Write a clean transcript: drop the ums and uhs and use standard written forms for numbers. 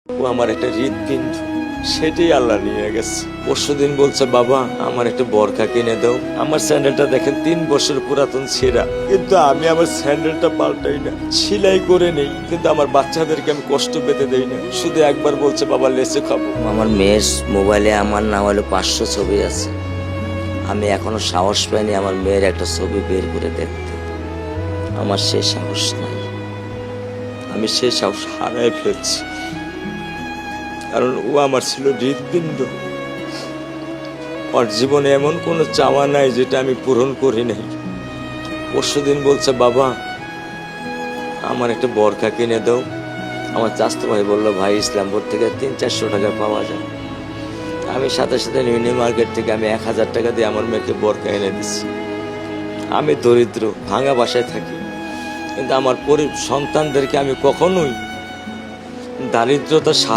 ও আমার একটা হৃৎপিণ্ড, সেটাই আল্লাহ নিয়ে গেছে। পরশুদিন বলছে, বাবা আমার একটা বরখা কিনে দাও। আমার স্যান্ডেলটা দেখেন 3 বছর পুরাতন ছেঁড়া, কিন্তু আমি আমার স্যান্ডেলটা পাল্টাই না, সেলাই করে নেই, কিন্তু আমার বাচ্চাদেরকে আমি কষ্ট পেতে দেই না। শুধু একবার বলছে, বাবা লেচে খাবো। আমার মেয়ের মোবাইলে আমার নাম হলো 500 ছবি আছে। আমি এখনো সাহস পাইনি আমার মেয়ের একটা ছবি বের করে দেখতে। আমার সে সাহস নাই। আমি সে সাহস হারাই ফেলছি, কারণ ও আমার ছিল হৃৎপিণ্ড। ওর জীবনে এমন কোনো চাওয়া নাই যেটা আমি পূরণ করি নাই। পরশুদিন বলছে, বাবা আমার একটা বরখা কিনে দাও। আমার চাচতো ভাই বললো, ভাই ইসলামপুর থেকে 300-400 টাকা পাওয়া যায়। আমি সাথে সাথে মিনি মার্কেট থেকে আমি 1000 টাকা দিয়ে আমার মেয়েকে বরখা এনে দিচ্ছি। আমি দরিদ্র, ভাঙা বাসায় থাকি, কিন্তু আমার সন্তানদেরকে আমি কখনোই দারিদ্রতার